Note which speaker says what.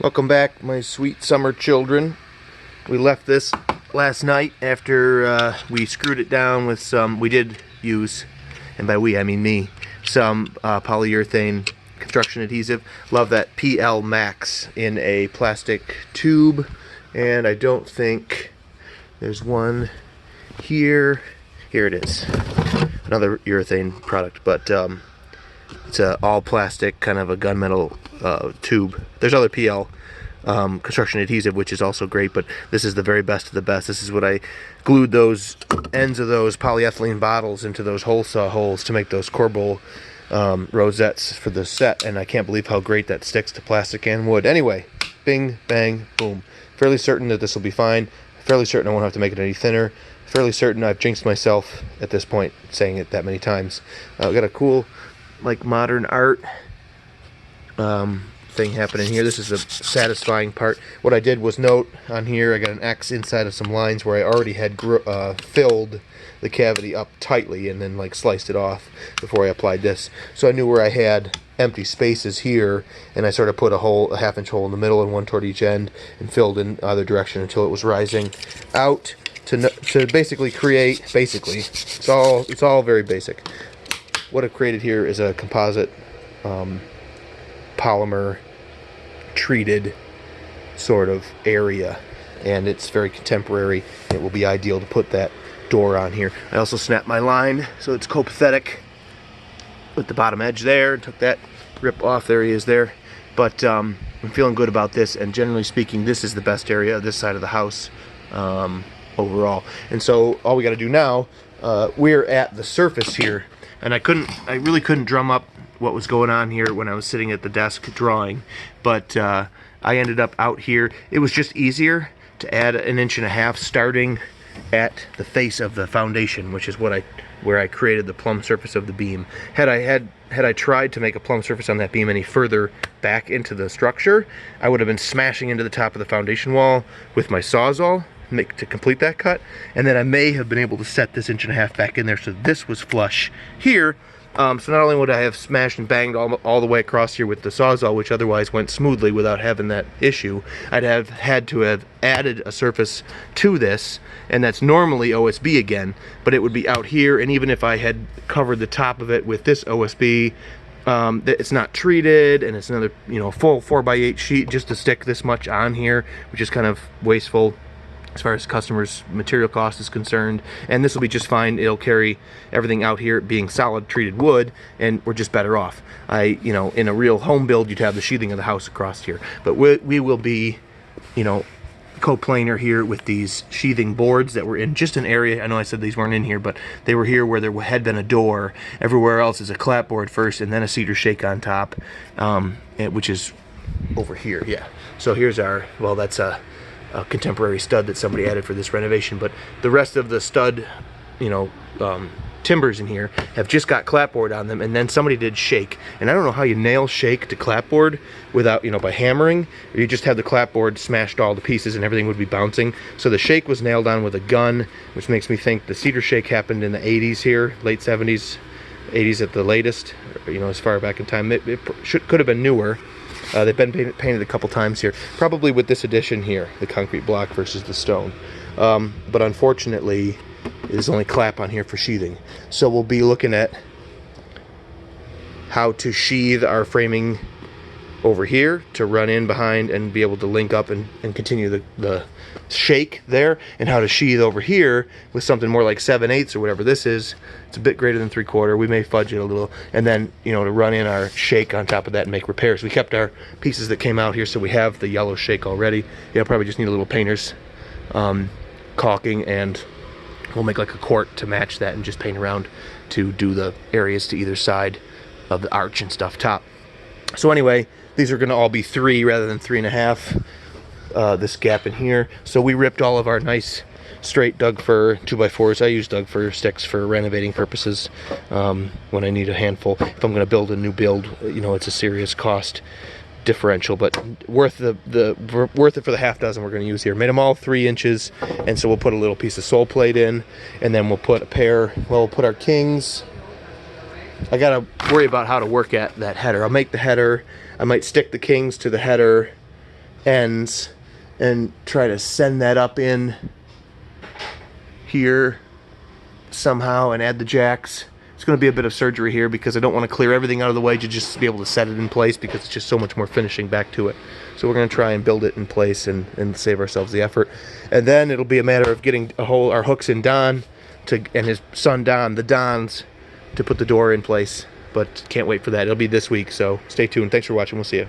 Speaker 1: Welcome back, my sweet summer children. We left this last night after we screwed it down with some, we did use, and by we I mean me, some polyurethane construction adhesive. Love that PL Max in a plastic tube, and I don't think there's one here. Here it is, another urethane product, but it's a all plastic, kind of a gunmetal tube. There's other PL construction adhesive, which is also great, but this is the very best of the best. This is what I glued those ends of those polyethylene bottles into those hole saw holes to make those corbel rosettes for the set, and I can't believe how great that sticks to plastic and wood. Anyway, bing, bang, boom. Fairly certain that this will be fine. Fairly certain I won't have to make it any thinner. Fairly certain I've jinxed myself at this point saying it that many times. I've got a cool, like, modern art thing happening here. This is a satisfying part. What I did was note on here, I got an X inside of some lines where I already had filled the cavity up tightly and then like sliced it off before I applied this. So I knew where I had empty spaces here, and I sort of put a half-inch hole in the middle and one toward each end and filled in either direction until it was rising out to basically create, it's all very basic. What I've created here is a composite polymer treated sort of area, and it's very contemporary. It will be ideal to put that door on here. I also snapped my line so it's copacetic with the bottom edge there. Took that rip off. There he is there. But I'm feeling good about this, and generally speaking, this is the best area of this side of the house overall. And so all we got to do now, we're at the surface here, and I really couldn't drum up what was going on here when I was sitting at the desk drawing, but I ended up out here. It was just easier to add 1.5 inches starting at the face of the foundation, which is where I created the plumb surface of the beam. Had I tried to make a plumb surface on that beam any further back into the structure, I would have been smashing into the top of the foundation wall with my Sawzall to complete that cut, and then I may have been able to set this 1.5 inches back in there so this was flush here. So not only would I have smashed and banged all the way across here with the Sawzall, which otherwise went smoothly without having that issue, I'd have had to have added a surface to this, and that's normally OSB again, but it would be out here, and even if I had covered the top of it with this OSB, it's not treated, and it's another, full 4x8 sheet just to stick this much on here, which is kind of wasteful as far as customers' material cost is concerned. And this will be just fine. It'll carry everything out here being solid treated wood, and we're just better off. In a real home build, you'd have the sheathing of the house across here, but we will be, coplanar here with these sheathing boards that were in just an area. I know I said these weren't in here, but they were here where there had been a door. Everywhere else is a clapboard first and then a cedar shake on top, which is over here. Yeah, so here's our, well, that's a contemporary stud that somebody added for this renovation, but the rest of the stud, timbers in here have just got clapboard on them, and then somebody did shake, and I don't know how you nail shake to clapboard without, by hammering, or you just have the clapboard smashed all to pieces and everything would be bouncing. So the shake was nailed on with a gun, which makes me think the cedar shake happened in the 80s here, late 70s, 80s at the latest, as far back in time. It could have been newer. They've been painted a couple times here, probably with this addition here, the concrete block versus the stone. But unfortunately, there's only clap on here for sheathing. So we'll be looking at how to sheathe our framing over here to run in behind and be able to link up and continue the shake there, and how to sheathe over here with something more like 7/8 or whatever this is. It's a bit greater than 3/4. We may fudge it a little, and then to run in our shake on top of that and make repairs. We kept our pieces that came out here, so we have the yellow shake already. Probably just need a little painter's caulking, and we'll make like a quart to match that and just paint around to do the areas to either side of the arch and stuff top. So anyway, these are going to all be 3 rather than 3.5. This gap in here. So we ripped all of our nice straight Doug fir 2x4s. I use Doug fir sticks for renovating purposes when I need a handful. If I'm going to build a new build, it's a serious cost differential, but worth it for the half dozen we're going to use here. Made them all 3 inches, and so we'll put a little piece of sole plate in, and then we'll put we'll put our kings. I gotta worry about how to work at that header. I'll make the header. I might stick the kings to the header ends and try to send that up in here somehow and add the jacks. It's going to be a bit of surgery here because I don't want to clear everything out of the way to just be able to set it in place, because it's just so much more finishing back to it. So we're going to try and build it in place and save ourselves the effort. And then it'll be a matter of getting our hooks in Don and his son Don, the Dons, to put the door in place. But can't wait for that. It'll be this week, so stay tuned. Thanks for watching. We'll see you.